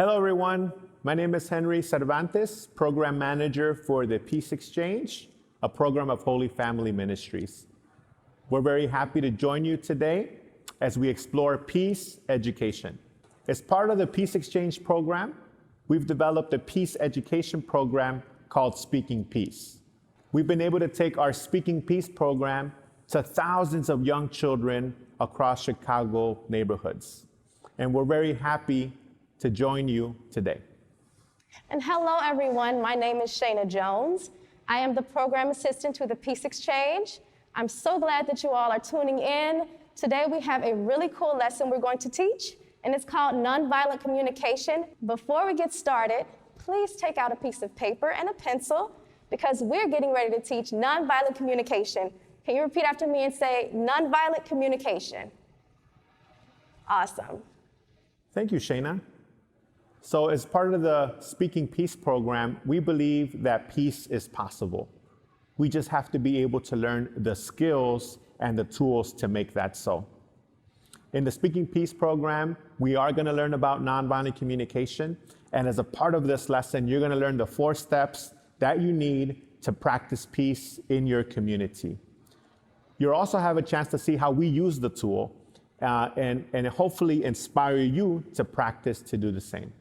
Hello, everyone. My name is Henry Cervantes, Program Manager for the Peace Exchange, a program of Holy Family Ministries. We're very happy to join you today as we explore peace education. As part of the Peace Exchange program, we've developed a peace education program called Speaking Peace. We've been able to take our Speaking Peace program to thousands of young children across Chicago neighborhoods. And we're very happy to join you today. And hello, everyone. My name is Shayna Jones. I am the program assistant to the Peace Exchange. I'm so glad that you all are tuning in. Today, we have a really cool lesson we're going to teach, and it's called Nonviolent Communication. Before we get started, please take out a piece of paper and a pencil because we're getting ready to teach nonviolent communication. Can you repeat after me and say nonviolent communication? Awesome. Thank you, Shayna. So as part of the Speaking Peace program, we believe that peace is possible. We just have to be able to learn the skills and the tools to make that so. In the Speaking Peace program, we are going to learn about nonviolent communication. And as a part of this lesson, you're going to learn the 4 steps that you need to practice peace in your community. You'll also have a chance to see how we use the tool and hopefully inspire you to practice to do the same.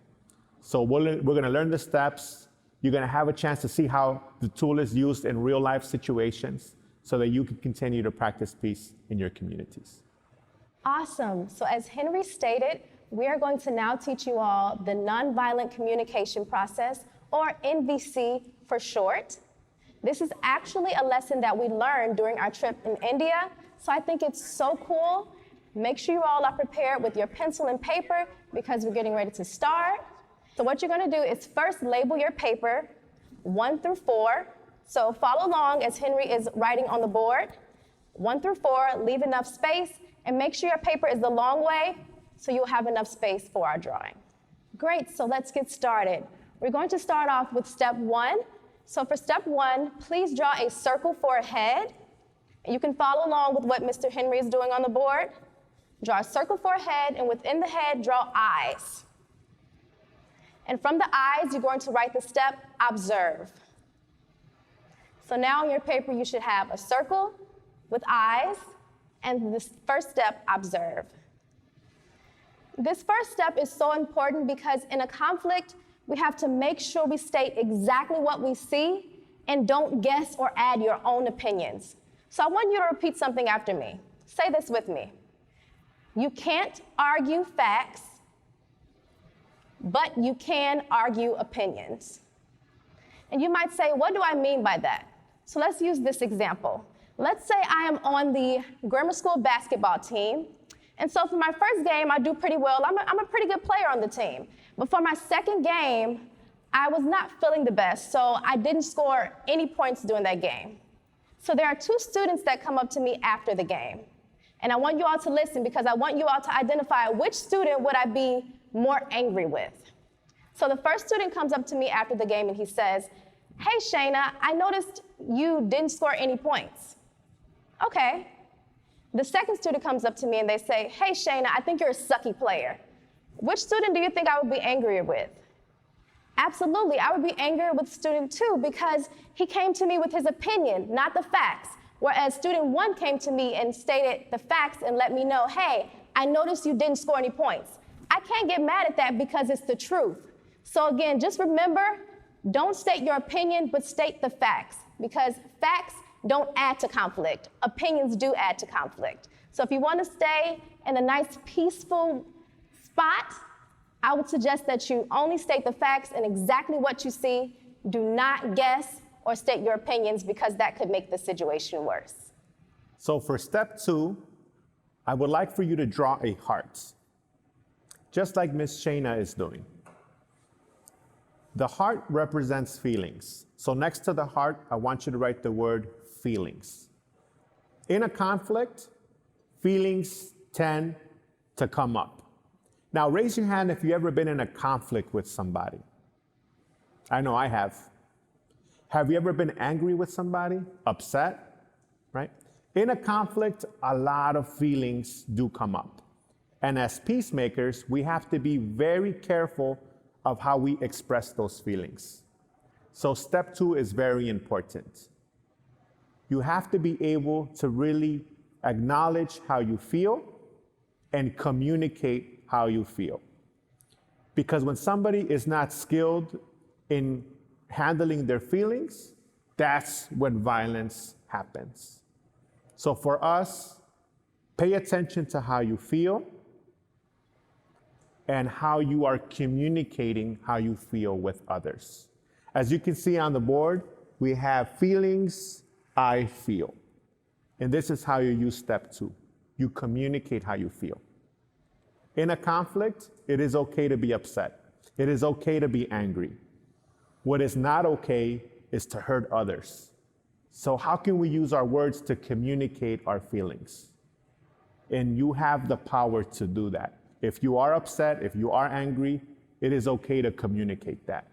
So we're going to learn the steps. You're going to have a chance to see how the tool is used in real life situations so that you can continue to practice peace in your communities. Awesome. So as Henry stated, we are going to now teach you all the nonviolent communication process, or NVC for short. This is actually a lesson that we learned during our trip in India, so I think it's so cool. Make sure you all are prepared with your pencil and paper because we're getting ready to start. So what you're going to do is first label your paper 1 through 4. So follow along as Henry is writing on the board. 1 through 4, leave enough space, and make sure your paper is the long way so you'll have enough space for our drawing. Great, so let's get started. We're going to start off with step 1. So for step 1, please draw a circle for a head. You can follow along with what Mr. Henry is doing on the board. Draw a circle for a head, and within the head, draw eyes. And from the eyes, you're going to write the step, observe. So now on your paper, you should have a circle with eyes, and this first step, observe. This first step is so important because in a conflict, we have to make sure we state exactly what we see and don't guess or add your own opinions. So I want you to repeat something after me. Say this with me. You can't argue facts, but you can argue opinions. And you might say, what do I mean by that? So let's use this example. Let's say I am on the grammar school basketball team. And so for my first game, I do pretty well. I'm a pretty good player on the team. But for my second game, I was not feeling the best, so I didn't score any points during that game. So there are 2 students that come up to me after the game. And I want you all to listen because I want you all to identify which student would I be more angry with. So the first student comes up to me after the game and he says, hey, Shayna, I noticed you didn't score any points. Okay. The second student comes up to me and they say, hey, Shayna, I think you're a sucky player. Which student do you think I would be angrier with? Absolutely, I would be angrier with student 2 because he came to me with his opinion, not the facts. Whereas student 1 came to me and stated the facts and let me know, hey, I noticed you didn't score any points. I can't get mad at that because it's the truth. So again, just remember, don't state your opinion, but state the facts because facts don't add to conflict. Opinions do add to conflict. So if you want to stay in a nice, peaceful spot, I would suggest that you only state the facts and exactly what you see. Do not guess or state your opinions because that could make the situation worse. So for step 2, I would like for you to draw a heart, just like Miss Shayna is doing. The heart represents feelings. So next to the heart, I want you to write the word feelings. In a conflict, feelings tend to come up. Now, raise your hand if you've ever been in a conflict with somebody. I know I have. Have you ever been angry with somebody? Upset? Right? In a conflict, a lot of feelings do come up. And as peacemakers, we have to be very careful of how we express those feelings. So step 2 is very important. You have to be able to really acknowledge how you feel and communicate how you feel. Because when somebody is not skilled in handling their feelings, that's when violence happens. So for us, pay attention to how you feel and how you are communicating how you feel with others. As you can see on the board, we have feelings, I feel. And this is how you use step 2. You communicate how you feel. In a conflict, it is okay to be upset. It is okay to be angry. What is not okay is to hurt others. So how can we use our words to communicate our feelings? And you have the power to do that. If you are upset, if you are angry, it is okay to communicate that.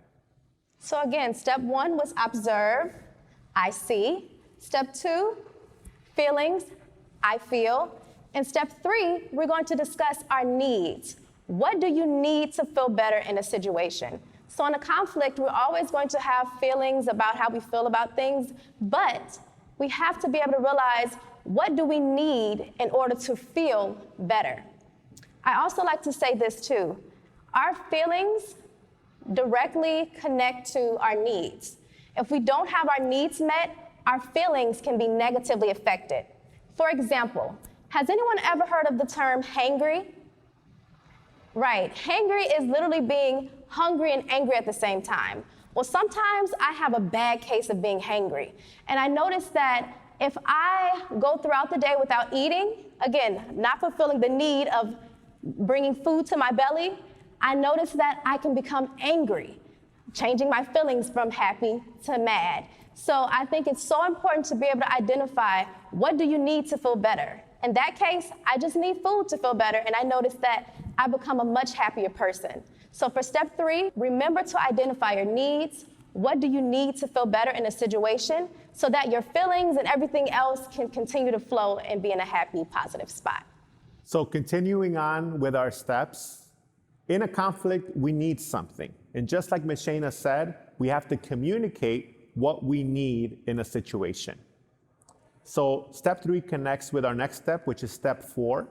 So again, step 1 was observe, I see. Step 2, feelings, I feel. And step 3, we're going to discuss our needs. What do you need to feel better in a situation? So in a conflict, we're always going to have feelings about how we feel about things, but we have to be able to realize, what do we need in order to feel better? I also like to say this too. Our feelings directly connect to our needs. If we don't have our needs met, our feelings can be negatively affected. For example, has anyone ever heard of the term hangry? Right, hangry is literally being hungry and angry at the same time. Well, sometimes I have a bad case of being hangry. And I notice that if I go throughout the day without eating, again, not fulfilling the need of bringing food to my belly, I notice that I can become angry, changing my feelings from happy to mad. So I think it's so important to be able to identify, what do you need to feel better? In that case, I just need food to feel better, and I notice that I become a much happier person. So for step 3, remember to identify your needs. What do you need to feel better in a situation so that your feelings and everything else can continue to flow and be in a happy, positive spot? So continuing on with our steps, in a conflict, we need something. And just like Ms. Shana said, we have to communicate what we need in a situation. So step 3 connects with our next step, which is step 4.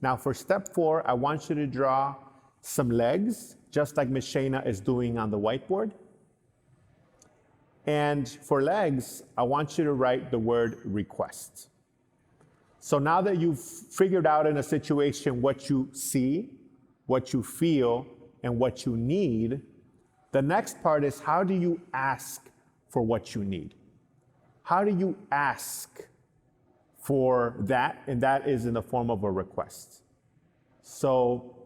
Now for step 4, I want you to draw some legs, just like Ms. Shana is doing on the whiteboard. And for legs, I want you to write the word request. So now that you've figured out in a situation what you see, what you feel, and what you need, the next part is, how do you ask for what you need? How do you ask for that? And that is in the form of a request. So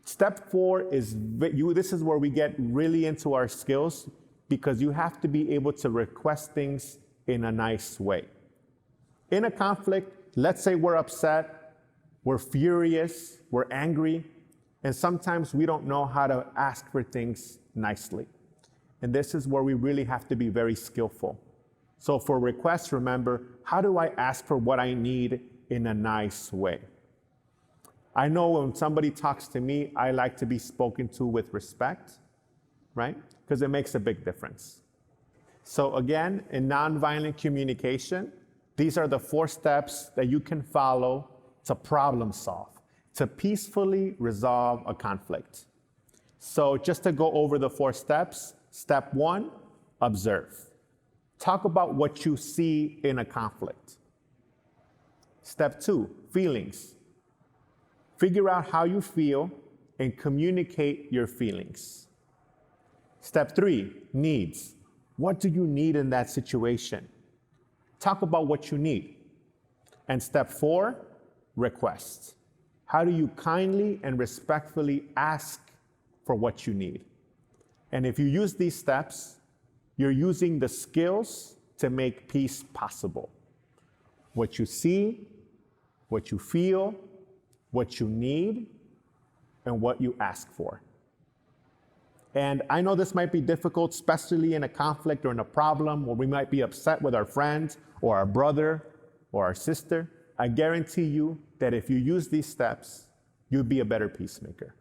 step 4 is, this is where we get really into our skills, because you have to be able to request things in a nice way. In a conflict, let's say we're upset, we're furious, we're angry, and sometimes we don't know how to ask for things nicely. And this is where we really have to be very skillful. So for requests, remember, how do I ask for what I need in a nice way? I know when somebody talks to me, I like to be spoken to with respect, right? Because it makes a big difference. So again, in nonviolent communication, these are the 4 steps that you can follow to problem solve, to peacefully resolve a conflict. So just to go over the 4 steps, step 1, observe. Talk about what you see in a conflict. Step 2, feelings. Figure out how you feel and communicate your feelings. Step 3, needs. What do you need in that situation? Talk about what you need. And step 4, request. How do you kindly and respectfully ask for what you need? And if you use these steps, you're using the skills to make peace possible. What you see, what you feel, what you need, and what you ask for. And I know this might be difficult, especially in a conflict or in a problem where we might be upset with our friend or our brother or our sister. I guarantee you that if you use these steps, you'll be a better peacemaker.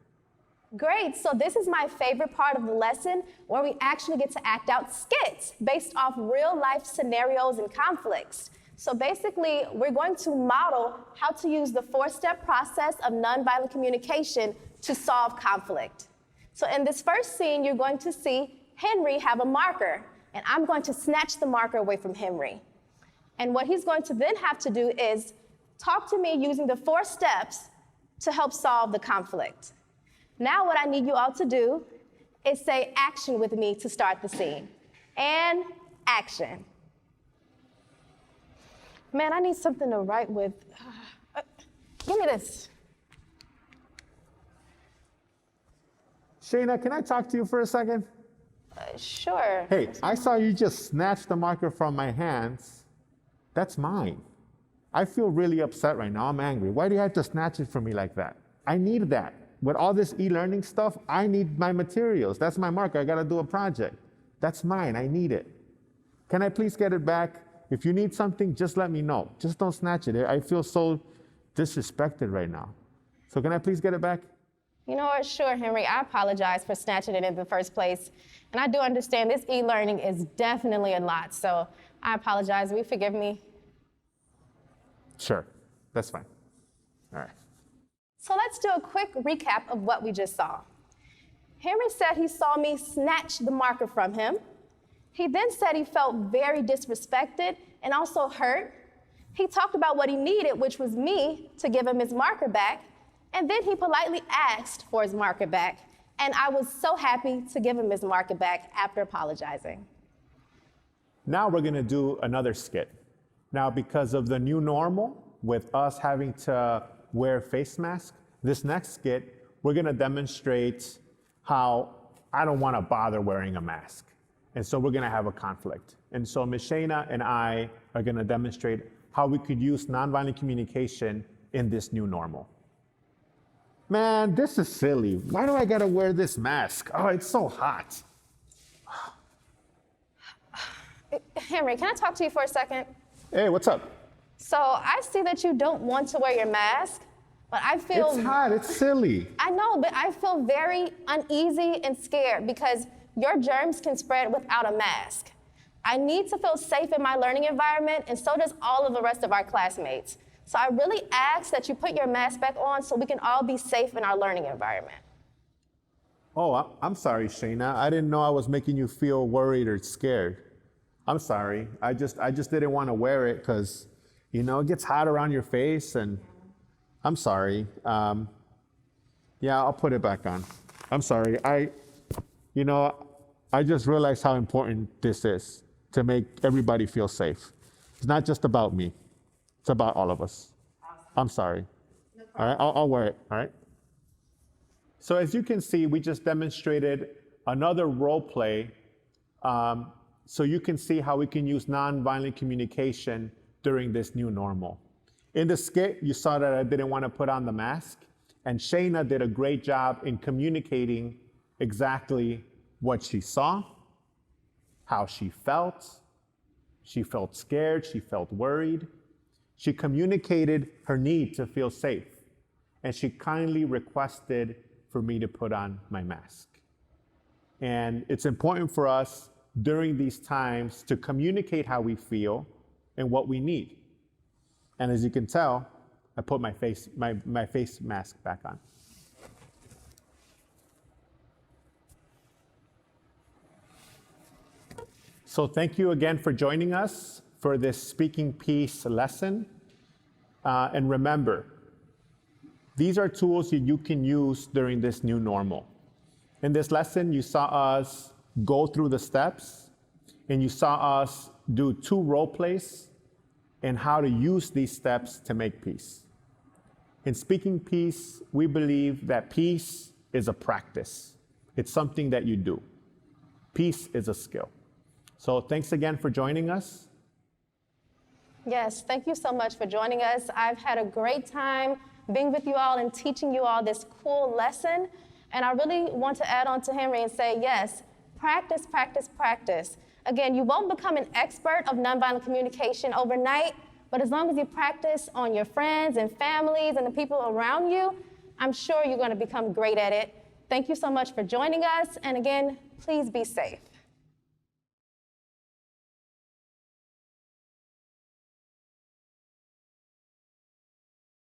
Great, so this is my favorite part of the lesson where we actually get to act out skits based off real life scenarios and conflicts. So basically, we're going to model how to use the 4-step process of nonviolent communication to solve conflict. So in this first scene, you're going to see Henry have a marker, and I'm going to snatch the marker away from Henry. And what he's going to then have to do is talk to me using the 4 steps to help solve the conflict. Now what I need you all to do is say action with me to start the scene. And action. Man, I need something to write with. Give me this. Shayna, can I talk to you for a second? Sure. Hey, I saw you just snatch the marker from my hands. That's mine. I feel really upset right now. I'm angry. Why do you have to snatch it from me like that? I need that. With all this e-learning stuff, I need my materials. That's my marker. I got to do a project. That's mine. I need it. Can I please get it back? If you need something, just let me know. Just don't snatch it. I feel so disrespected right now. So can I please get it back? You know what? Sure, Henry. I apologize for snatching it in the first place. And I do understand this e-learning is definitely a lot. So I apologize. Will you forgive me? Sure. That's fine. All right. So let's do a quick recap of what we just saw. Henry said he saw me snatch the marker from him. He then said he felt very disrespected and also hurt. He talked about what he needed, which was me to give him his marker back. And then he politely asked for his marker back. And I was so happy to give him his marker back after apologizing. Now we're going to do another skit. Now, because of the new normal, with us having to wear face masks, this next skit, we're going to demonstrate how I don't want to bother wearing a mask. And so we're going to have a conflict. And so Ms. Shayna and I are going to demonstrate how we could use nonviolent communication in this new normal. Man, this is silly. Why do I got to wear this mask? Oh, it's so hot. Henry, can I talk to you for a second? Hey, what's up? So I see that you don't want to wear your mask, but I feel— It's hot, it's silly. I know, but I feel very uneasy and scared because your germs can spread without a mask. I need to feel safe in my learning environment, and so does all of the rest of our classmates. So I really ask that you put your mask back on so we can all be safe in our learning environment. Oh, I'm sorry, Shayna. I didn't know I was making you feel worried or scared. I'm sorry. I just didn't want to wear it because, you know, it gets hot around your face, and I'm sorry. Yeah, I'll put it back on. I'm sorry. I just realized how important this is to make everybody feel safe. It's not just about me. It's about all of us. I'm sorry. All right, I'll wear it, all right? So as you can see, we just demonstrated another role play so you can see how we can use nonviolent communication during this new normal. In the skit, you saw that I didn't want to put on the mask, and Shayna did a great job in communicating exactly what she saw, how she felt. She felt scared, she felt worried. She communicated her need to feel safe, and she kindly requested for me to put on my mask. And it's important for us during these times to communicate how we feel and what we need. And as you can tell, I put my face mask back on. So thank you again for joining us for this speaking piece lesson. And remember, these are tools that you can use during this new normal. In this lesson, you saw us go through the steps, and you saw us do 2 role plays and how to use these steps to make peace. In speaking peace, we believe that peace is a practice. It's something that you do. Peace is a skill. So thanks again for joining us. Yes, thank you so much for joining us. I've had a great time being with you all and teaching you all this cool lesson. And I really want to add on to Henry and say, yes, practice, practice, practice. Again, you won't become an expert of nonviolent communication overnight, but as long as you practice on your friends and families and the people around you, I'm sure you're going to become great at it. Thank you so much for joining us. And again, please be safe.